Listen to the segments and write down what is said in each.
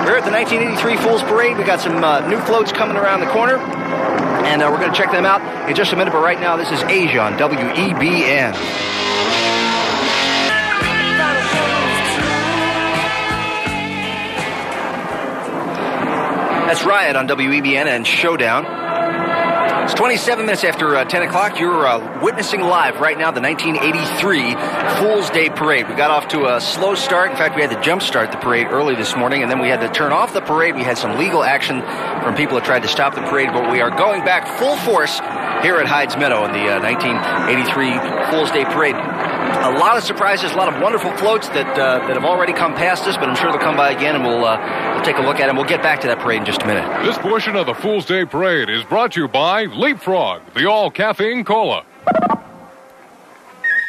We're at the 1983 Fools Parade. We got some new floats coming around the corner, and we're going to check them out in just a minute. But right now, this is Asia on WEBN. That's Riot on WEBN and Showdown. It's 27 minutes after 10 o'clock. You're witnessing live right now the 1983 Fool's Day Parade. We got off to a slow start. In fact, we had to jump start the parade early this morning, and then we had to turn off the parade. We had some legal action from people that tried to stop the parade, but we are going back full force here at Hyde's Meadow in the 1983 Fool's Day Parade. A lot of surprises, a lot of wonderful floats that have already come past us, but I'm sure they'll come by again, and we'll take a look at them. We'll get back to that parade in just a minute. This portion of the Fool's Day Parade is brought to you by Leapfrog, the all-caffeine cola.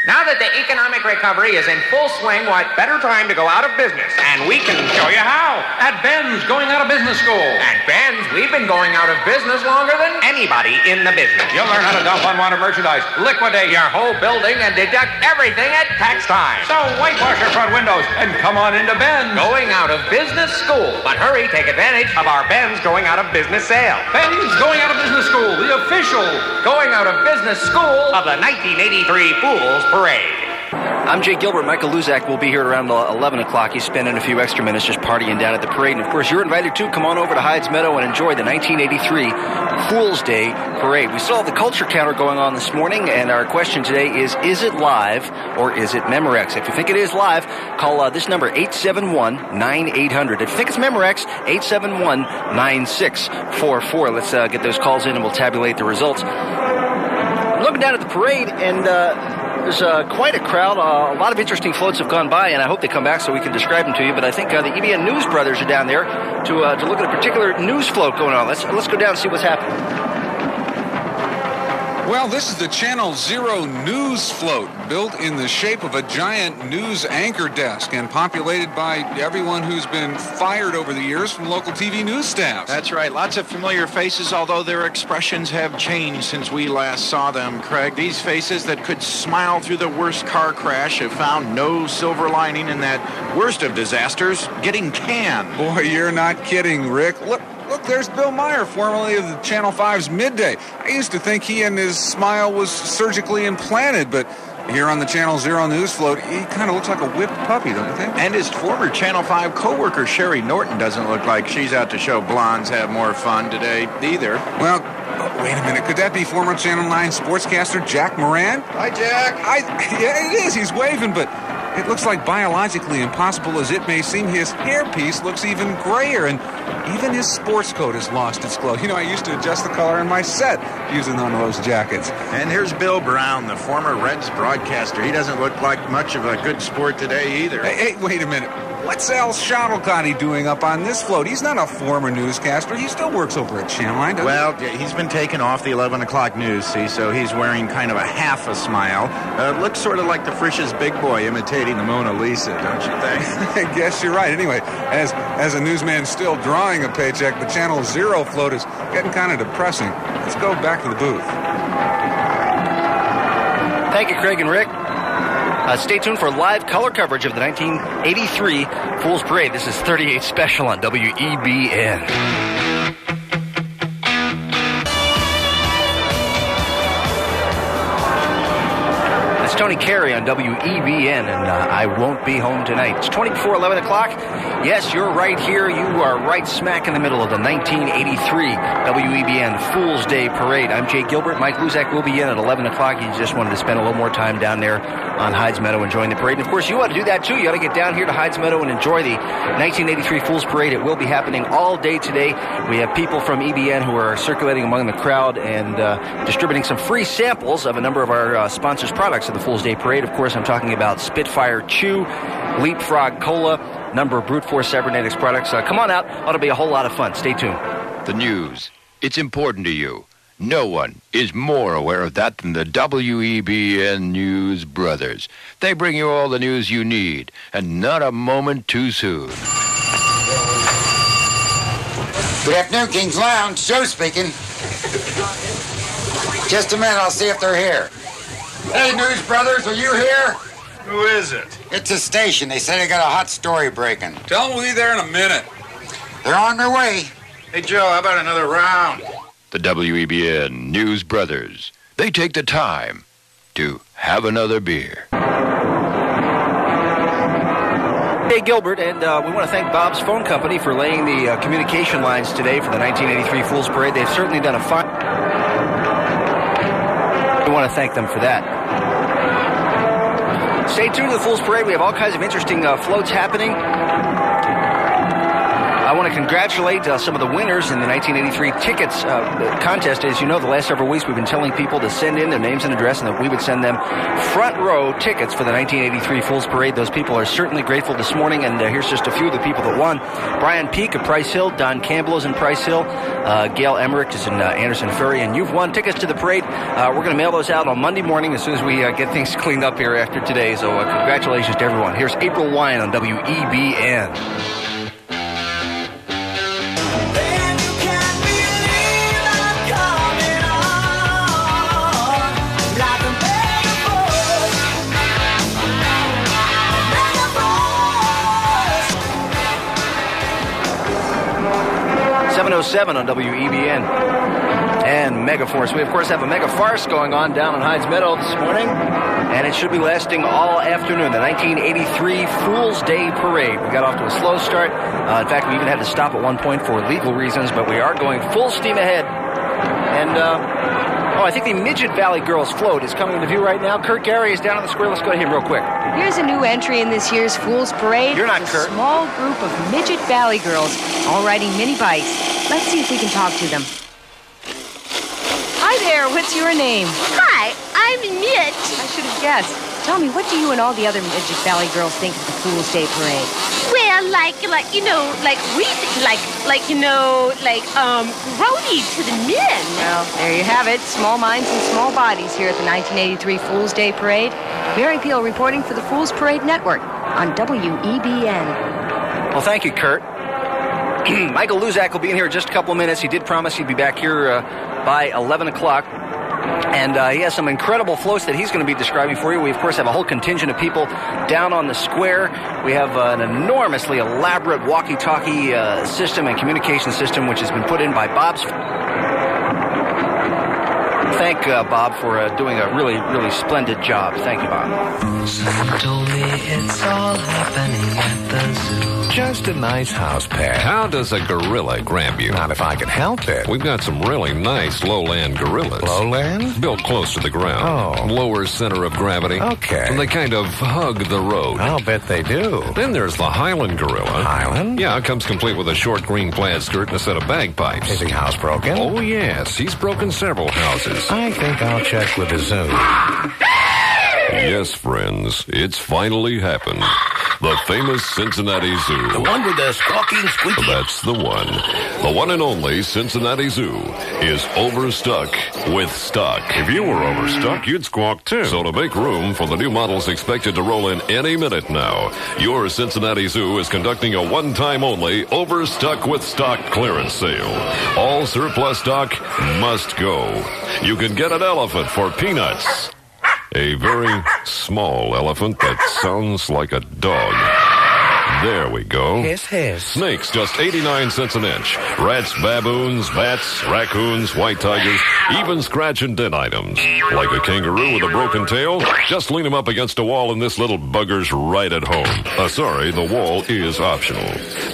Now that the economic recovery is in full swing, what better time to go out of business? And we can show you how. At Ben's Going Out of Business School. At Ben's, we've been going out of business longer than anybody in the business. You'll learn how to dump unwanted merchandise, liquidate Your whole building and deduct everything at tax time. So whitewash your front windows and come on into Ben's. Going out of business school. But hurry, take advantage of our Ben's Going Out of Business sale. Ben's Going Out of Business School, the official Going Out of Business School of the 1983 Fools Parade. I'm Jay Gilbert. Michael Luzak will be here at around 11 o'clock. He's spending a few extra minutes just partying down at the parade. And, of course, you're invited, too. Come on over to Hyde's Meadow and enjoy the 1983 Fool's Day Parade. We still have the culture counter going on this morning, and our question today is it live or is it Memorex? If you think it is live, call this number, 871-9800. If you think it's Memorex, 871-9644. Let's get those calls in, and we'll tabulate the results. I'm looking down at the parade, and there's quite a crowd. A lot of interesting floats have gone by, and I hope they come back so we can describe them to you. But I think the EBN News brothers are down there to look at a particular news float going on. Let's go down and see what's happening. Well, this is the Channel Zero News Float, built in the shape of a giant news anchor desk and populated by everyone who's been fired over the years from local TV news staffs. That's right. Lots of familiar faces, although their expressions have changed since we last saw them, Craig. These faces that could smile through the worst car crash have found no silver lining in that worst of disasters, getting canned. Boy, you're not kidding, Rick. Look, there's Bill Meyer, formerly of the Channel 5's Midday. I used to think he and his smile was surgically implanted, but here on the Channel Zero News Float, he kind of looks like a whipped puppy, don't you think? And his former Channel 5 co-worker, Sherry Norton, doesn't look like she's out to show blondes have more fun today either. Well, wait a minute. Could that be former Channel 9 sportscaster Jack Moran? Hi, Jack. Yeah, it is. He's waving, but it looks like biologically impossible as it may seem, his hairpiece looks even grayer, and even his sports coat has lost its glow. You know, I used to adjust the color in my set using one of those jackets. And here's Bill Brown, the former Reds broadcaster. He doesn't look like much of a good sport today either. Hey, wait a minute. What's Al Shuttlecotty doing up on this float? He's not a former newscaster. He still works over at Channel 9, doesn't he? Well, he's been taken off the 11 o'clock news, see, so he's wearing kind of a half a smile. Looks sort of like the Frisch's big boy imitating the Mona Lisa, don't you think? I guess you're right. Anyway, as a newsman still drawing a paycheck, the Channel Zero float is getting kind of depressing. Let's go back to the booth. Thank you, Craig and Rick. Stay tuned for live color coverage of the 1983 Fool's Parade. This is 38 Special on WEBN. Tony Carey on WEBN, and I won't be home tonight. It's 20 before 11 o'clock. Yes, you're right here. You are right smack in the middle of the 1983 WEBN Fool's Day Parade. I'm Jay Gilbert. Mike Luzak will be in at 11 o'clock. He just wanted to spend a little more time down there on Hyde's Meadow enjoying the parade. And, of course, you ought to do that, too. You ought to get down here to Hyde's Meadow and enjoy the 1983 Fool's Parade. It will be happening all day today. We have people from EBN who are circulating among the crowd and distributing some free samples of a number of our sponsors' products of the Fool's Day Parade. Of course, I'm talking about Spitfire Chew, Leapfrog Cola, number of Brute Force Cybernetics products. Come on out. Ought to be a whole lot of fun. Stay tuned. The news. It's important to you. No one is more aware of that than the WEBN News Brothers. They bring you all the news you need, and not a moment too soon. Good afternoon, King's Lounge. Joe speaking. Just a minute, I'll see if they're here. Hey, News Brothers, are you here? Who is it? It's a station. They say they got a hot story breaking. Tell them we'll be there in a minute. They're on their way. Hey, Joe, how about another round? The WEBN News Brothers. They take the time to have another beer. Hey, Gilbert, and we want to thank Bob's Phone Company for laying the communication lines today for the 1983 Fool's Parade. They've certainly done a fine... We want to thank them for that. Stay tuned to the Fool's Parade. We have all kinds of interesting floats happening. I want to congratulate some of the winners in the 1983 tickets contest. As you know, the last several weeks we've been telling people to send in their names and address and that we would send them front row tickets for the 1983 Fool's Parade. Those people are certainly grateful this morning, and here's just a few of the people that won. Brian Peake of Price Hill, Don Campbell is in Price Hill, Gail Emmerich is in Anderson Ferry, and you've won tickets to the parade. We're going to mail those out on Monday morning as soon as we get things cleaned up here after today, so congratulations to everyone. Here's April Wine on WEBN. On WEBN and Megaforce. We, of course, have a mega farce going on down in Hydes Meadow this morning, and it should be lasting all afternoon. The 1983 Fool's Day Parade. We got off to a slow start. In fact, we even had to stop at one point for legal reasons, but we are going full steam ahead. And, I think the Midget Valley Girls float is coming into view right now. Kurt Gary is down on the square. Let's go to him real quick. Here's a new entry in this year's Fool's Parade. You're not a Kurt. Small group of Midget Valley girls, all riding mini bikes. Let's see if we can talk to them. Hi there, what's your name? Hi, I'm Mitch. I should have guessed. Tell me, what do you and all the other Midget Valley girls think of the Fool's Day Parade? Well, roadie to the men. Well, there you have it. Small minds and small bodies here at the 1983 Fool's Day Parade. Mary Peel reporting for the Fool's Parade Network on WEBN. Well, thank you, Kurt. Michael Luzak will be in here in just a couple of minutes. He did promise he'd be back here by 11 o'clock. And he has some incredible floats that he's going to be describing for you. We, of course, have a whole contingent of people down on the square. We have an enormously elaborate walkie-talkie system and communication system, which has been put in by Bob's... Thank Bob for doing a really, really splendid job. Thank you, Bob. Someone told me it's all happening at the zoo. Just a nice house pet. How does a gorilla grab you? Not if I can help it. We've got some really nice lowland gorillas. Lowland? Built close to the ground. Oh. Lower center of gravity. Okay. And they kind of hug the road. I'll bet they do. Then there's the Highland gorilla. Highland? Yeah, it comes complete with a short green plaid skirt and a set of bagpipes. Is he housebroken? Oh, yes. He's broken several houses. I think I'll check with the zoo. Yes, friends, it's finally happened. The famous Cincinnati Zoo. The one with the squawking squeaky. That's the one. The one and only Cincinnati Zoo is overstuck with stock. If you were overstuck, you'd squawk too. So to make room for the new models expected to roll in any minute now, your Cincinnati Zoo is conducting a one-time only overstuck with stock clearance sale. All surplus stock must go. You can get an elephant for peanuts. A very small elephant that sounds like a dog. There we go. Hiss. Snakes, just 89 cents an inch. Rats, baboons, bats, raccoons, white tigers, even scratch and dent items. Like a kangaroo with a broken tail? Just lean him up against a wall and this little bugger's right at home. Sorry, the wall is optional.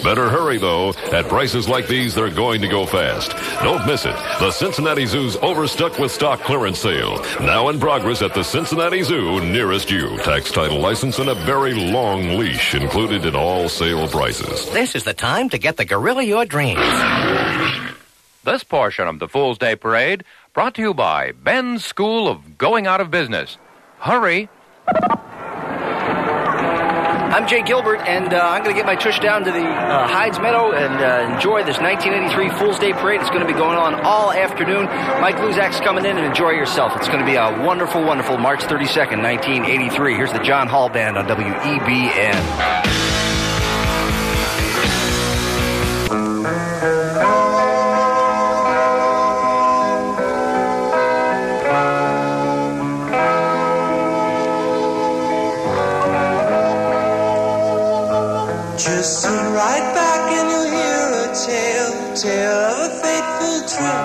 Better hurry, though. At prices like these, they're going to go fast. Don't miss it. The Cincinnati Zoo's Overstuck with Stock clearance sale. Now in progress at the Cincinnati Zoo nearest you. Tax, title, license, and a very long leash included in all sale prices. This is the time to get the gorilla your dreams. This portion of the Fool's Day Parade brought to you by Ben's School of Going Out of Business. Hurry. I'm Jay Gilbert, and I'm going to get my tush down to the Hydes Meadow and enjoy this 1983 Fool's Day Parade. It's going to be going on all afternoon. Mike Luzak's coming in, and enjoy yourself. It's going to be a wonderful, wonderful March 32nd, 1983. Here's the John Hall Band on WEBN. Just sit right back and you'll hear a tale of a fateful trip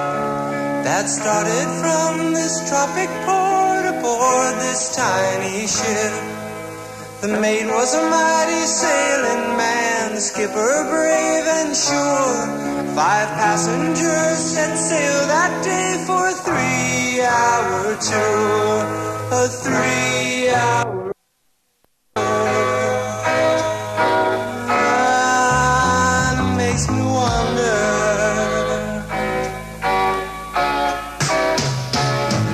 that started from this tropic port aboard this tiny ship. The mate was a mighty sailing man, the skipper brave and sure. 5 passengers set sail that day for a 3-hour tour. A 3-hour and it makes me wonder.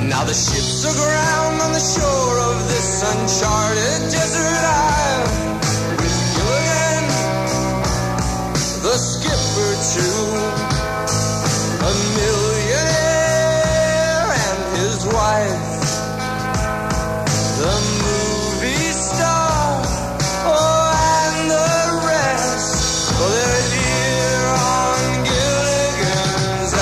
Now the ship's aground on the shore of this uncharted desert isle, with Gilligan, the skipper too, a millionaire and his wife, the movie star, oh, and the rest. Oh, they're here on Gilligan's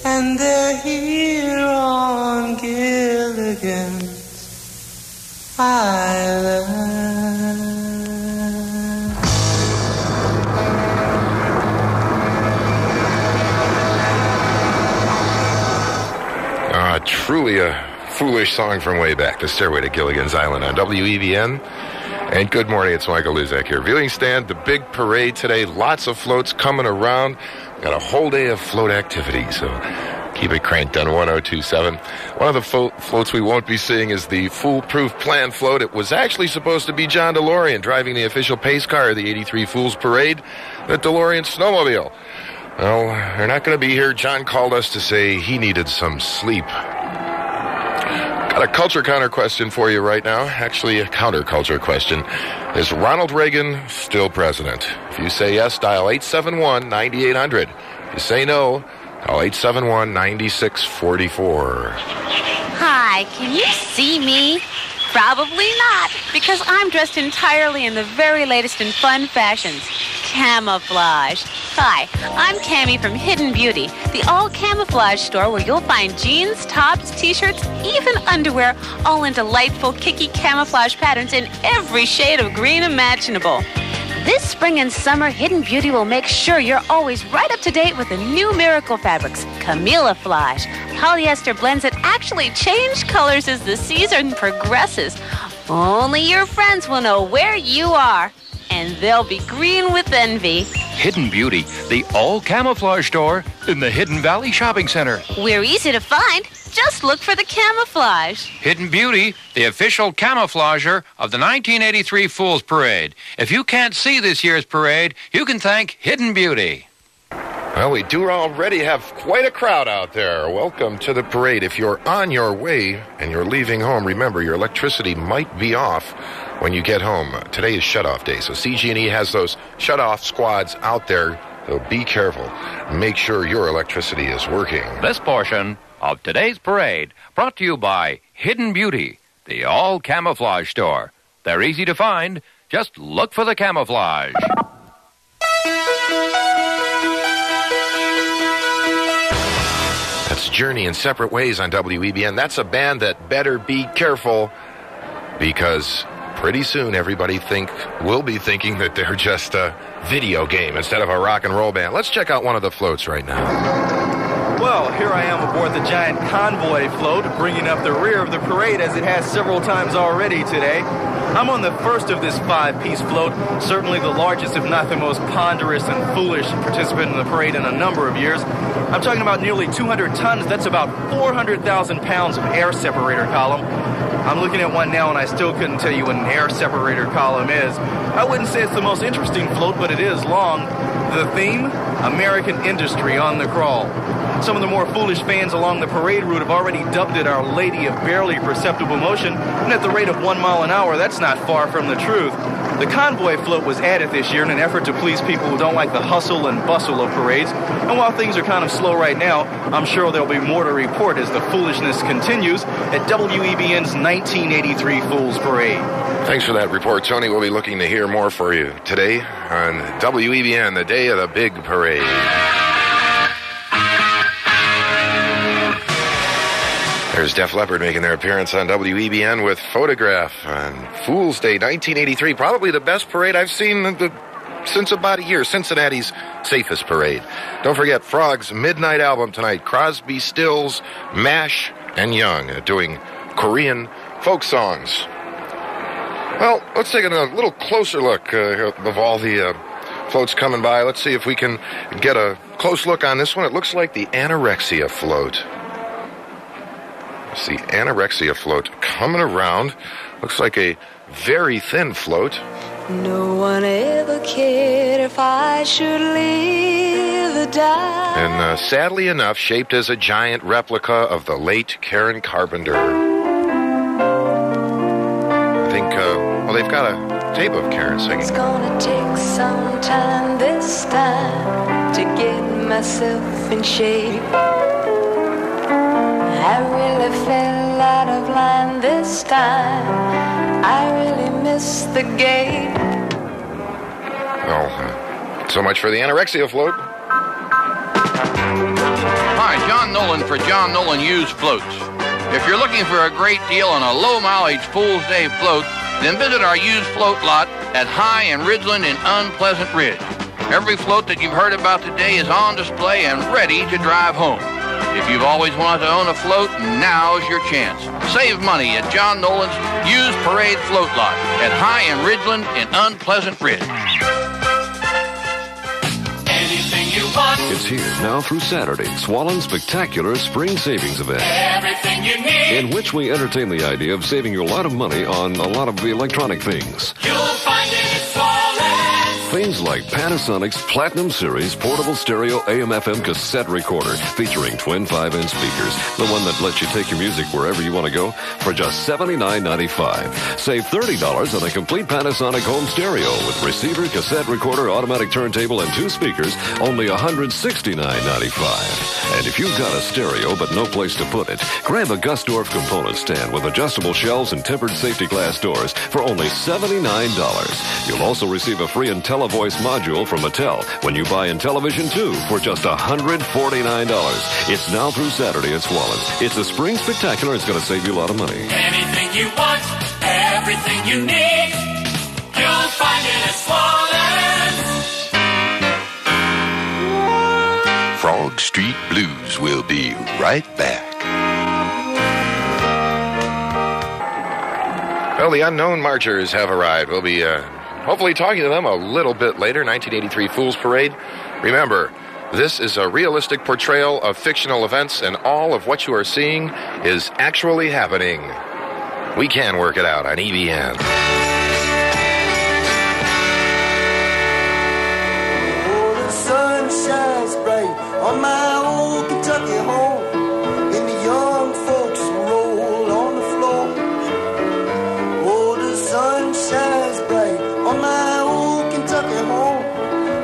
and they're here on Gilligan's Island. Truly a foolish song from way back, The Stairway to Gilligan's Island on WEBN. And good morning, it's Michael Luzak here. Viewing stand, the big parade today, lots of floats coming around. Got a whole day of float activity, so keep it cranked on 1027. One of the floats we won't be seeing is the Foolproof Plan float. It was actually supposed to be John DeLorean driving the official pace car of the 83 Fools Parade, the DeLorean snowmobile. Well, they're not going to be here. John called us to say he needed some sleep. Got a culture counter question for you right now. Actually, a counterculture question. Is Ronald Reagan still president? If you say yes, dial 871-9800. If you say no, dial 871-9644. Hi, can you see me? Probably not, because I'm dressed entirely in the very latest in fun fashions. Camouflage. Hi, I'm Cammie from Hidden Beauty, the all-camouflage store where you'll find jeans, tops, t-shirts, even underwear, all in delightful, kicky camouflage patterns in every shade of green imaginable. This spring and summer, Hidden Beauty will make sure you're always right up to date with the new miracle fabrics, Camouflage. Polyester blends that actually change colors as the season progresses. Only your friends will know where you are, and they'll be green with envy. Hidden Beauty, the all-camouflage store in the Hidden Valley Shopping Center. We're easy to find. Just look for the camouflage. Hidden Beauty, the official camouflager of the 1983 Fools Parade. If you can't see this year's parade, you can thank Hidden Beauty. Well, we do already have quite a crowd out there. Welcome to the parade. If you're on your way and you're leaving home, remember your electricity might be off when you get home. Today is shut-off day, so CG&E has those shut-off squads out there, so be careful. Make sure your electricity is working. This portion of today's parade brought to you by Hidden Beauty, the all-camouflage store. They're easy to find. Just look for the camouflage. journey in separate ways on WEBN. That's a band that better be careful, because pretty soon everybody will be thinking that they're just a video game instead of a rock and roll band. Let's check out one of the floats right now. Well, here I am aboard the giant convoy float, bringing up the rear of the parade as it has several times already today. I'm on the first of this 5-piece float, certainly the largest, if not the most ponderous and foolish participant in the parade in a number of years. I'm talking about nearly 200 tons. That's about 400,000 pounds of air separator column. I'm looking at one now, and I still couldn't tell you what an air separator column is. I wouldn't say it's the most interesting float, but it is long. The theme? American industry on the crawl. Some of the more foolish fans along the parade route have already dubbed it Our Lady of Barely Perceptible Motion, and at the rate of 1 mile an hour, that's not far from the truth. The convoy float was added this year in an effort to please people who don't like the hustle and bustle of parades. And while things are kind of slow right now, I'm sure there'll be more to report as the foolishness continues at WEBN's 1983 Fools Parade. Thanks for that report, Tony. We'll be looking to hear more for you today on WEBN, the day of the big parade. There's Def Leppard making their appearance on WEBN with Photograph on Fool's Day 1983. Probably the best parade I've seen since about a year. Cincinnati's safest parade. Don't forget Frog's midnight album tonight. Crosby, Stills, Mash, and Young doing Korean folk songs. Well, let's take a little closer look of all the floats coming by. Let's see if we can get a close look on this one. It looks like the anorexia float. It's the anorexia float coming around. Looks like a very thin float. No one ever cared if I should live or die. And sadly enough, shaped as a giant replica of the late Karen Carpenter. I think, they've got a tape of Karen singing. It's gonna take some time this time to get myself in shape. I really fell out of line this time. I really missed the game. Well, so much for the anorexia float. Hi, John Nolan for John Nolan Used Floats. If you're looking for a great deal on a low-mileage Fool's Day float, then visit our used float lot at High and Ridgeland in Unpleasant Ridge. Every float that you've heard about today is on display and ready to drive home. If you've always wanted to own a float, now's your chance. Save money at John Nolan's used parade float lot at High and Ridgeland in Unpleasant Ridge. Anything you want. It's here now through Saturday, Swollen's spectacular spring savings event. Everything you need. In which we entertain the idea of saving you a lot of money on a lot of the electronic things. You'll find it at Swollen's. Things like Panasonic's Platinum Series portable stereo AM/FM cassette recorder featuring twin 5-inch speakers, the one that lets you take your music wherever you want to go, for just $79.95. Save $30 on a complete Panasonic home stereo with receiver, cassette recorder, automatic turntable, and 2 speakers, only $169.95. And if you've got a stereo but no place to put it, grab a Gusdorf component stand with adjustable shelves and tempered safety glass doors for only $79. You'll also receive a free IntelliVoice module from Mattel when you buy Intellivision 2 for just $149. It's now through Saturday at Swollen's. It's a spring spectacular. It's going to save you a lot of money. Anything you want, everything you need, you'll find it at Swollen's. Frog Street Blues will be right back. Well, the unknown marchers have arrived. We'll be hopefully talking to them a little bit later. 1983 Fool's Parade. Remember, this is a realistic portrayal of fictional events, and all of what you are seeing is actually happening. We can work it out on EBN. Oh, the sun shines bright on my old Kentucky home, and the young folks roll on the floor. Oh, the sun shines bright on my old Kentucky home,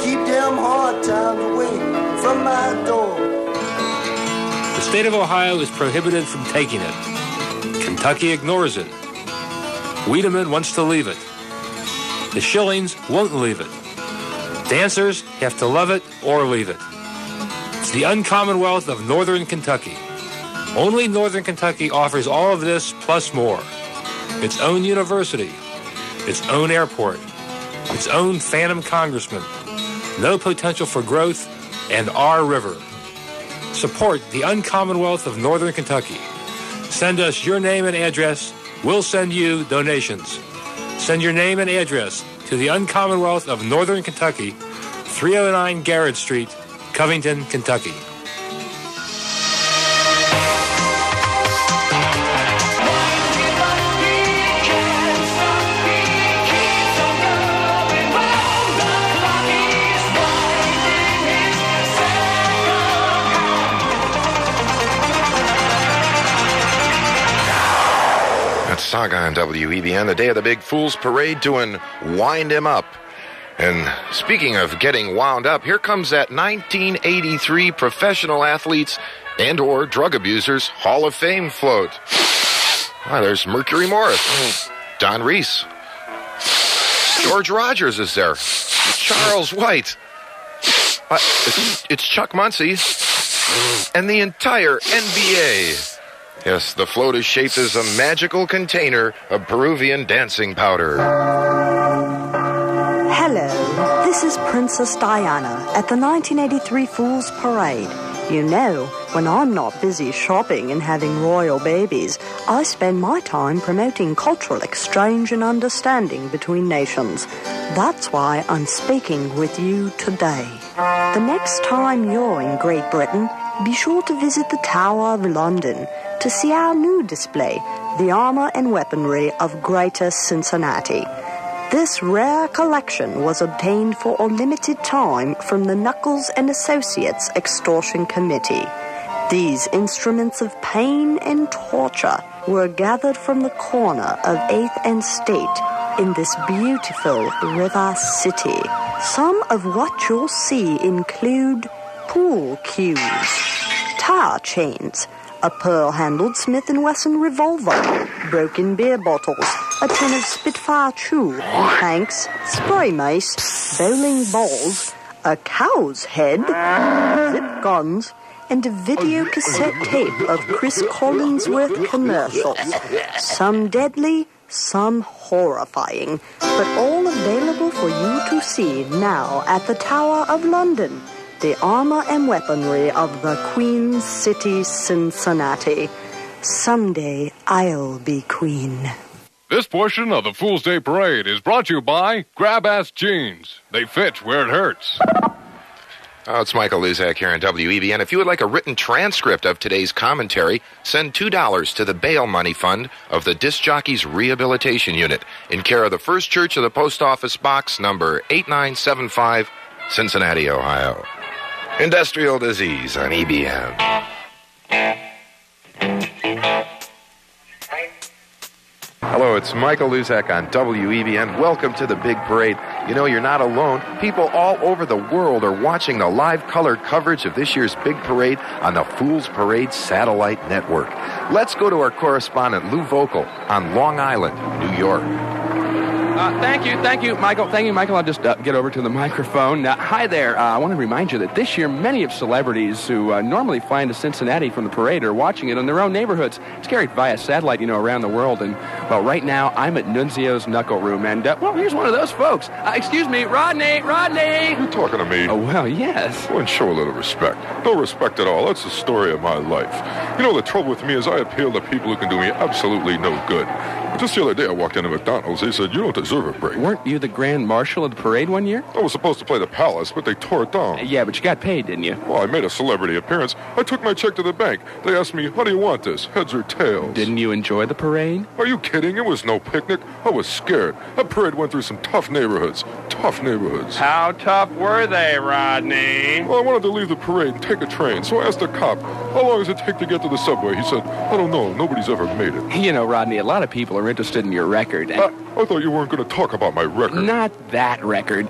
keep them hard times away from my door. The state of Ohio is prohibited from taking it. Kentucky ignores it. Wiedemann wants to leave it. The Shillings won't leave it. Dancers have to love it or leave it. It's the uncommonwealth of northern Kentucky. Only Northern Kentucky offers all of this plus more. Its own university, its own airport, its own phantom congressman, no potential for growth, and our river. Support the Uncommonwealth of Northern Kentucky. Send us your name and address. We'll send you donations. Send your name and address to the Uncommonwealth of Northern Kentucky, 309 Garrett Street, Covington, Kentucky. Saga on WEBN, the day of the big Fool's Parade, doing Wind Him Up. And speaking of getting wound up, here comes that 1983 Professional Athletes and or Drug Abusers Hall of Fame float. Wow, there's Mercury Morris, Don Reese, George Rogers is there, Charles White, it's Chuck Muncie, and the entire NBA. Yes, the float is shaped as a magical container of Peruvian dancing powder. Hello, this is Princess Diana at the 1983 Fool's Parade. You know, when I'm not busy shopping and having royal babies, I spend my time promoting cultural exchange and understanding between nations. That's why I'm speaking with you today. The next time you're in Great Britain, be sure to visit the Tower of London to see our new display, the armor and weaponry of Greater Cincinnati. This rare collection was obtained for a limited time from the Knuckles and Associates Extortion Committee. These instruments of pain and torture were gathered from the corner of 8th and State in this beautiful river city. Some of what you'll see include pool cues, tire chains, a pearl-handled Smith & Wesson revolver, broken beer bottles, a tin of Spitfire chew, tanks, spray mace, bowling balls, a cow's head, zip guns, and a video cassette tape of Chris Collinsworth commercials. Some deadly, some horrifying, but all available for you to see now at the Tower of London. The armor and weaponry of the Queen City, Cincinnati. Someday I'll be queen. This portion of the Fool's Day Parade is brought to you by Grab-Ass Jeans. They fit where it hurts. Oh, it's Michael Luzak here on WEBN. If you would like a written transcript of today's commentary, send $2 to the bail money fund of the Disc Jockeys Rehabilitation Unit in care of the First Church of the Post Office Box, number 8975, Cincinnati, Ohio. Industrial Disease on EBN. Hello, it's Michael Luzak on WEBN. Welcome to the big parade. You know, you're not alone. People all over the world are watching the live colored coverage of this year's big parade on the Fool's Parade Satellite Network. Let's go to our correspondent, Lou Vocal, on Long Island, New York. Thank you, Michael. I'll just get over to the microphone. Hi there. I want to remind you that this year, many of celebrities who normally fly into Cincinnati from the parade are watching it in their own neighborhoods. It's carried via satellite, around the world. And, well, right now, I'm at Nunzio's Knuckle Room. And, well, here's one of those folks. Excuse me, Rodney! You talking to me? Oh, well, yes. Well, and show a little respect. No respect at all. That's the story of my life. You know, the trouble with me is I appeal to people who can do me absolutely no good. Just the other day, I walked into McDonald's. They said, you don't deserve a break. Weren't you the Grand Marshal of the parade one year? I was supposed to play the Palace, but they tore it down. Yeah, but you got paid, didn't you? Well, I made a celebrity appearance. I took my check to the bank. They asked me, how do you want this, heads or tails? Didn't you enjoy the parade? Are you kidding? It was no picnic. I was scared. That parade went through some tough neighborhoods. How tough were they, Rodney? Well, I wanted to leave the parade and take a train, so I asked the cop, how long does it take to get to the subway? He said, I don't know. Nobody's ever made it. You know, Rodney, a lot of people are interested in your record. I thought you weren't going to talk about my record. Not that record.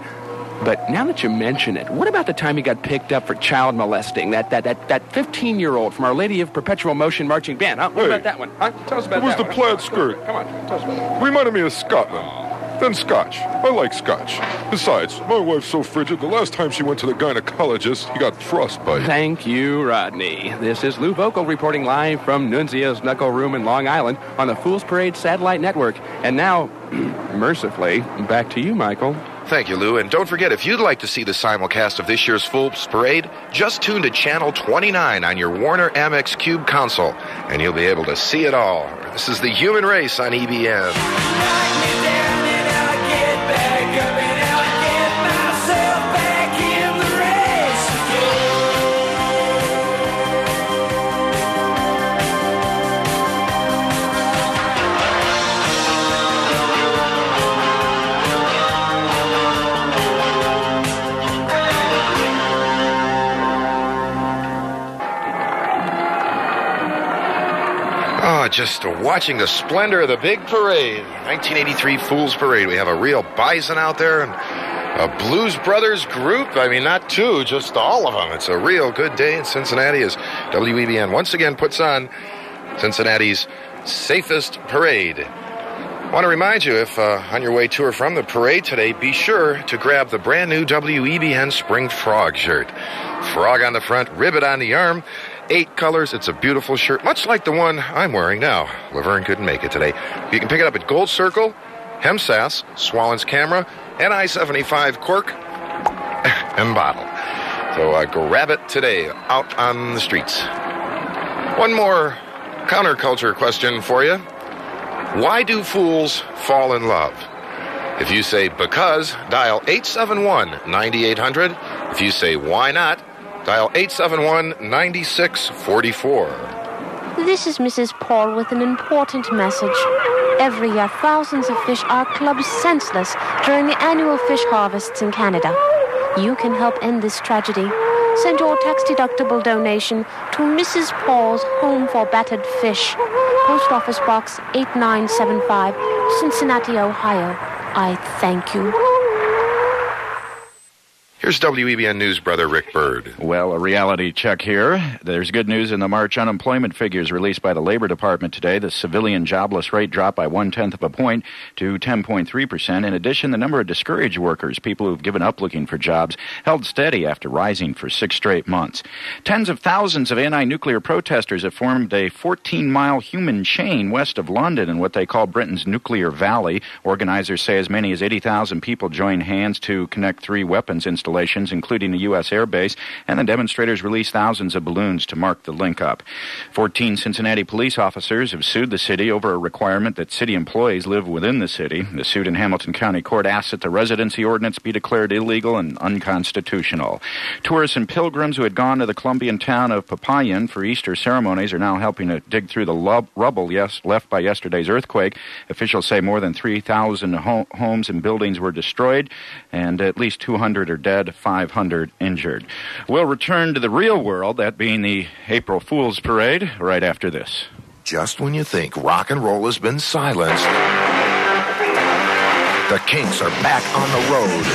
But now that you mention it, what about the time you got picked up for child molesting? That 15-year-old from Our Lady of Perpetual Motion Marching Band, huh? What about that one? Huh? Tell us about that one. It was the plaid skirt. Come on, tell us about that. Reminded me of Scotland. Then scotch. I like scotch. Besides, my wife's so frigid, the last time she went to the gynecologist, he got frostbite. Thank you, Rodney. This is Lou Vocal reporting live from Nunzio's Knuckle Room in Long Island on the Fool's Parade Satellite Network. And now, mercifully, back to you, Michael. Thank you, Lou. And don't forget, if you'd like to see the simulcast of this year's Fool's Parade, just tune to Channel 29 on your Warner Amex Cube console, and you'll be able to see it all. This is The Human Race on EBN. Just watching the splendor of the big parade. 1983 Fool's Parade. We have a real bison out there and a Blues Brothers group. I mean, not two, just all of them. It's a real good day in Cincinnati as WEBN once again puts on Cincinnati's safest parade. I want to remind you, if on your way to or from the parade today, be sure to grab the brand new WEBN Spring Frog shirt. Frog on the front, ribbon on the arm. 8 colors. It's a beautiful shirt, much like the one I'm wearing now. Laverne couldn't make it today. You can pick it up at Gold Circle, Hemsass, Swallen's Camera, and I-75 Cork and Bottle. So grab it today out on the streets. One more counterculture question for you. Why do fools fall in love? If you say because, dial 871-9800. If you say why not, dial 871-9644. This is Mrs. Paul with an important message. Every year, thousands of fish are clubbed senseless during the annual fish harvests in Canada. You can help end this tragedy. Send your tax-deductible donation to Mrs. Paul's Home for Battered Fish, Post Office Box 8975, Cincinnati, Ohio. I thank you. Here's WEBN News brother Rick Byrd. Well, a reality check here. There's good news in the March unemployment figures released by the Labor Department today. The civilian jobless rate dropped by 0.1 of a point to 10.3%. In addition, the number of discouraged workers, people who've given up looking for jobs, held steady after rising for 6 straight months. Tens of thousands of anti-nuclear protesters have formed a 14-mile human chain west of London in what they call Britain's Nuclear Valley. Organizers say as many as 80,000 people joined hands to connect 3 weapons installations, including a U.S. air base, and the demonstrators released thousands of balloons to mark the link-up. 14 Cincinnati police officers have sued the city over a requirement that city employees live within the city. The suit in Hamilton County Court asks that the residency ordinance be declared illegal and unconstitutional. Tourists and pilgrims who had gone to the Colombian town of Popayan for Easter ceremonies are now helping to dig through the rubble left by yesterday's earthquake. Officials say more than 3,000 homes and buildings were destroyed, and at least 200 are dead, 500 injured. We'll return to the real world, that being the April Fool's Parade, right after this. Just when you think rock and roll has been silenced, the Kinks are back on the road.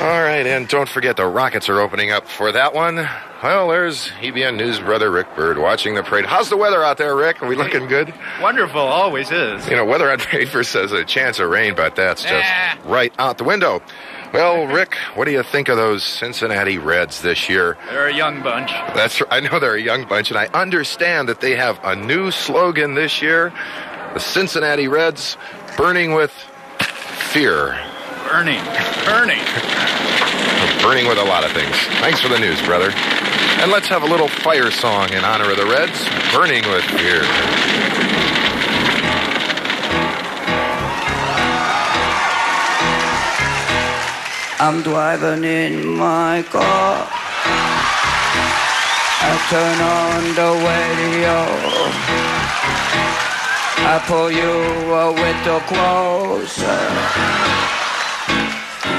All right, and don't forget the Rockets are opening up for that one. Well, there's EBN News brother Rick Byrd watching the parade. How's the weather out there, Rick? Are we looking good? Wonderful, always is. You know, weather on paper says a chance of rain, but that's just right out the window. Well, Rick, what do you think of those Cincinnati Reds this year? They're a young bunch. That's right. I know they're a young bunch, and I understand that they have a new slogan this year. The Cincinnati Reds, burning with fear. Burning. Burning with a lot of things. Thanks for the news, brother. And let's have a little fire song in honor of the Reds, burning with fear. I'm driving in my car. I turn on the radio. I pull you a little closer.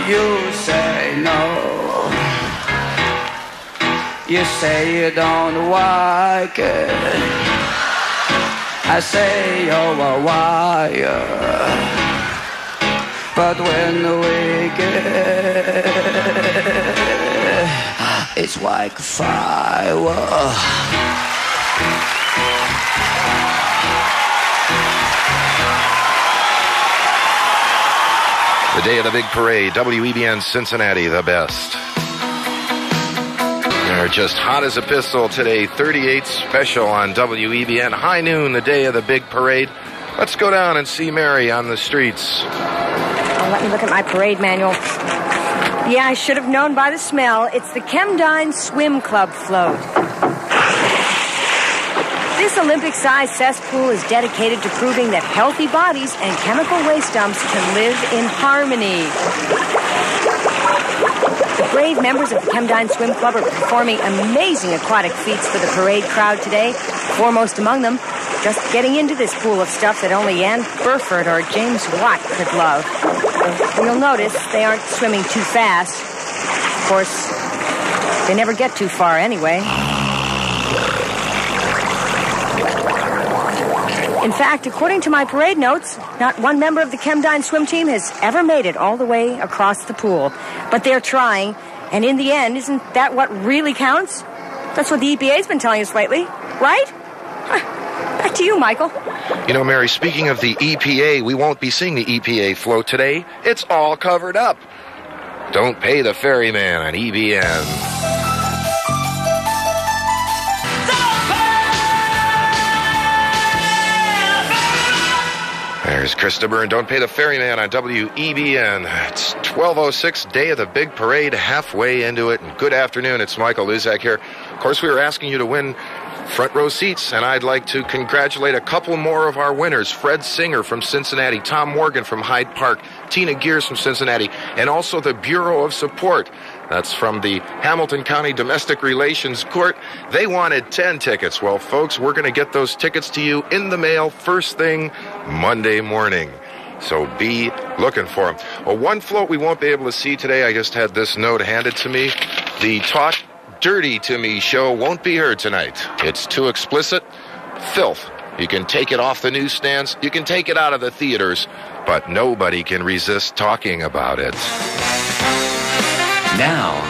You say no. You say you don't like it. I say you're a liar. But when we get, it's like fire. The day of the big parade, WEBN Cincinnati, the best. They're just hot as a pistol today, 38 special on WEBN. High noon, the day of the big parade. Let's go down and see Mary on the streets. Let me look at my parade manual. Yeah, I should have known by the smell. It's the Dine Swim Club float. This Olympic-sized cesspool is dedicated to proving that healthy bodies and chemical waste dumps can live in harmony. The brave members of the Dine Swim Club are performing amazing aquatic feats for the parade crowd today. Foremost among them, just getting into this pool of stuff that only Ann Burford or James Watt could love. You'll notice they aren't swimming too fast. Of course, they never get too far anyway. In fact, according to my parade notes, not one member of the Dine swim team has ever made it all the way across the pool. But they're trying, and in the end, isn't that what really counts? That's what the EPA's been telling us lately, right? Back to you, Michael. You know, Mary, speaking of the EPA, we won't be seeing the EPA float today. It's all covered up. Don't pay the ferryman on EBN. There's Christopher, and don't pay the ferryman on WEBN. It's 12:06, day of the big parade, halfway into it. And good afternoon, it's Michael Luzak here. Of course, we were asking you to win front row seats, and I'd like to congratulate a couple more of our winners. Fred Singer from Cincinnati, Tom Morgan from Hyde Park, Tina Gears from Cincinnati, and also the Bureau of Support. That's from the Hamilton County Domestic Relations Court. They wanted 10 tickets. Well, folks, we're going to get those tickets to you in the mail first thing Monday morning. So be looking for them. Well, one float we won't be able to see today. I just had this note handed to me. The Talk Dirty to Me show won't be heard tonight. It's too explicit. Filth. You can take it off the newsstands. You can take it out of the theaters. But nobody can resist talking about it. Now,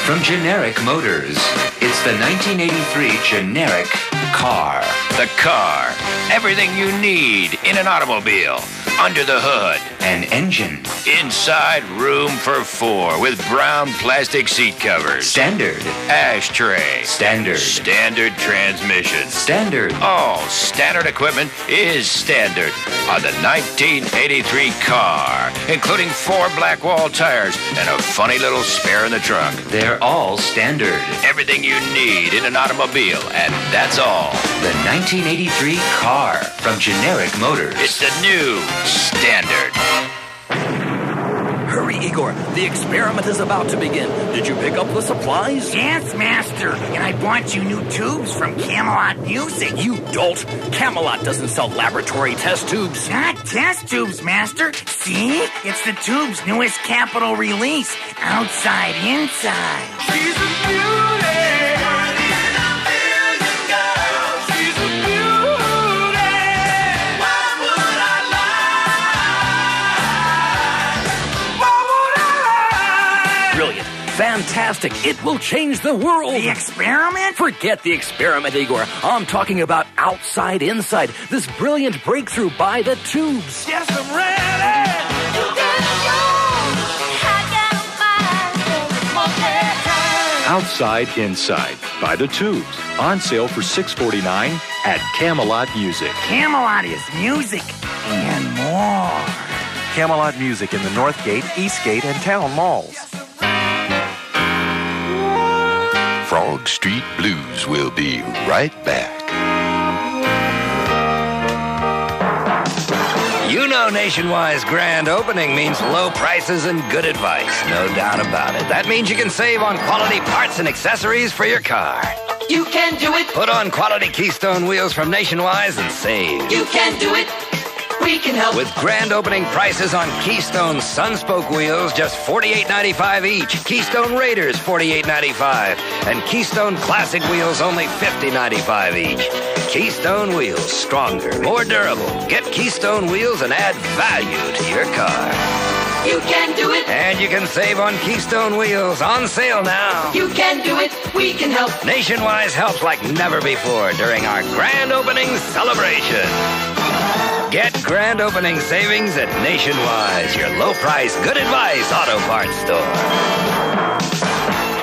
from Generic Motors, it's the 1983 Generic Car. The car. Everything you need in an automobile. Under the hood. An engine. Inside, room for 4 with brown plastic seat covers. Standard. Ashtray. Standard. Standard transmission. Standard. All standard equipment is standard on the 1983 car, including 4 black wall tires and a funny little spare in the trunk. They're all standard. Everything you need in an automobile, and that's all. The 1983 Car from Generic Motors. It's the new standard. Hurry, Igor. The experiment is about to begin. Did you pick up the supplies? Yes, Master. And I bought you new tubes from Camelot Music. You dolt. Camelot doesn't sell laboratory test tubes. Not test tubes, Master. See? It's the tube's newest capital release. Outside, inside. She's a beauty. Fantastic. It will change the world. The experiment? Forget the experiment, Igor. I'm talking about outside, inside. This brilliant breakthrough by the tubes. Yes, I'm ready. You gotta go. I gotta Outside, Inside by the Tubes. On sale for $6.49 at Camelot Music. Camelot is music and more. Camelot Music in the Northgate, Eastgate, and Town malls. Frog Street Blues will be right back. You know Nationwide's grand opening means low prices and good advice. No doubt about it. That means you can save on quality parts and accessories for your car. You can do it. Put on quality Keystone wheels from Nationwide and save. You can do it. We can help. With grand opening prices on Keystone Sunspoke wheels, just $48.95 each. Keystone Raiders, $48.95. And Keystone Classic wheels, only $50.95 each. Keystone wheels, stronger, more durable. Get Keystone wheels and add value to your car. You can do it. And you can save on Keystone wheels, on sale now. You can do it. We can help. Nationwide helps like never before during our grand opening celebration. Get grand opening savings at Nationwide, your low-price, good advice auto parts store.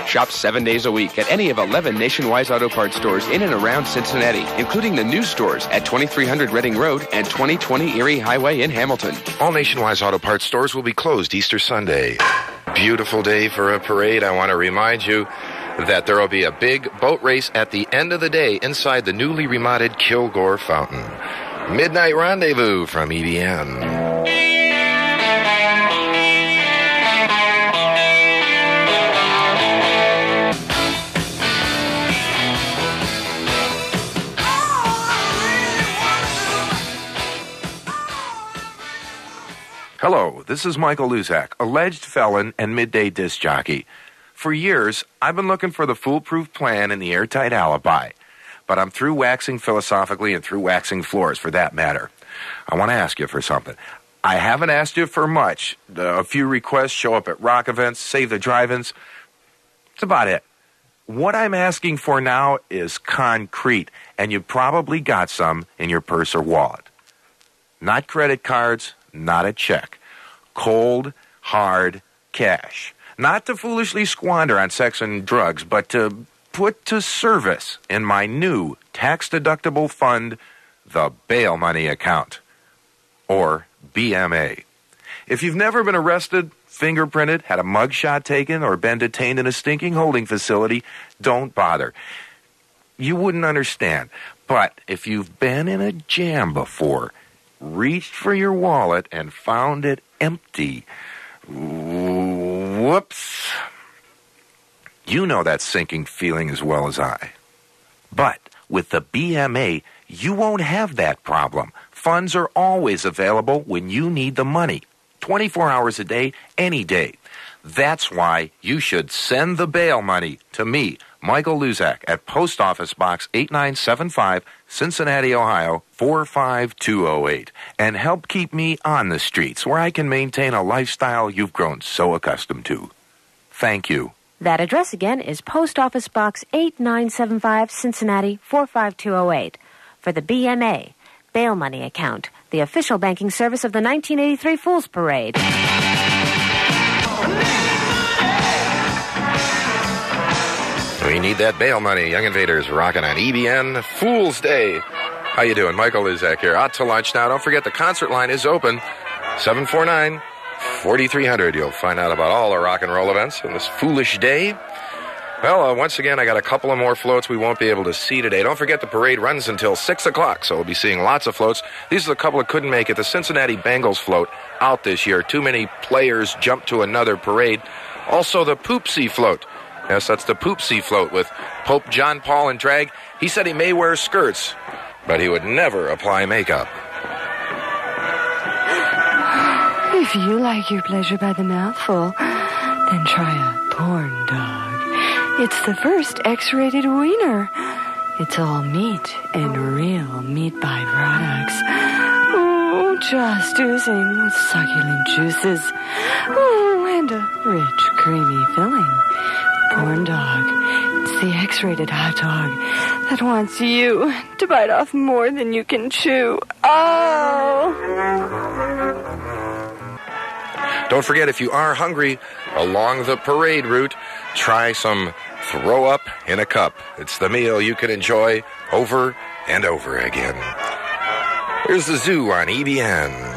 Shop 7 days a week at any of 11 Nationwide auto parts stores in and around Cincinnati, including the new stores at 2300 Reading Road and 2020 Erie Highway in Hamilton. All Nationwide auto parts stores will be closed Easter Sunday. Beautiful day for a parade. I want to remind you that there will be a big boat race at the end of the day inside the newly remodeled Kilgore Fountain. Midnight Rendezvous from EBN. Hello, this is Michael Luzak, alleged felon and midday disc jockey. For years, I've been looking for the foolproof plan and the airtight alibi. But I'm through waxing philosophically and through waxing floors, for that matter. I want to ask you for something. I haven't asked you for much. A few requests, show up at rock events, save the drive-ins. That's about it. What I'm asking for now is concrete, and you probably got some in your purse or wallet. Not credit cards, not a check. Cold, hard cash. Not to foolishly squander on sex and drugs, but to put to service in my new tax-deductible fund, the bail money account, or BMA. If you've never been arrested, fingerprinted, had a mugshot taken, or been detained in a stinking holding facility, don't bother. You wouldn't understand. But if you've been in a jam before, reached for your wallet and found it empty, whoops. You know that sinking feeling as well as I. But with the BMA, you won't have that problem. Funds are always available when you need the money. 24 hours a day, any day. That's why you should send the bail money to me, Michael Luzak, at Post Office Box 8975, Cincinnati, Ohio, 45208, and help keep me on the streets where I can maintain a lifestyle you've grown so accustomed to. Thank you. That address again is Post Office Box 8975, Cincinnati, 45208, for the BMA, Bail Money Account, the official banking service of the 1983 Fools Parade. We need that bail money. Young Invaders rocking on EBN Fool's Day. How you doing? Michael Luzak here. Out to lunch now. Don't forget the concert line is open. 749-4300. You'll find out about all the rock and roll events on this foolish day. Well, once again, I got a couple of more floats we won't be able to see today. Don't forget the parade runs until 6 o'clock, so we'll be seeing lots of floats. These are the couple that couldn't make it. The Cincinnati Bengals float out this year. Too many players jumped to another parade. Also, the Poopsy Float. Yes, that's the Poopsy Float with Pope John Paul in drag. He said he may wear skirts, but he would never apply makeup. If you like your pleasure by the mouthful, then try a porn dog. It's the first X-rated wiener. It's all meat and real meat byproducts. Oh, just oozing with succulent juices. Oh, and a rich, creamy filling. Porn dog. It's the X-rated hot dog that wants you to bite off more than you can chew. Oh! Don't forget, if you are hungry along the parade route, try some throw up in a cup. It's the meal you can enjoy over and over again. Here's the Zoo on EBN.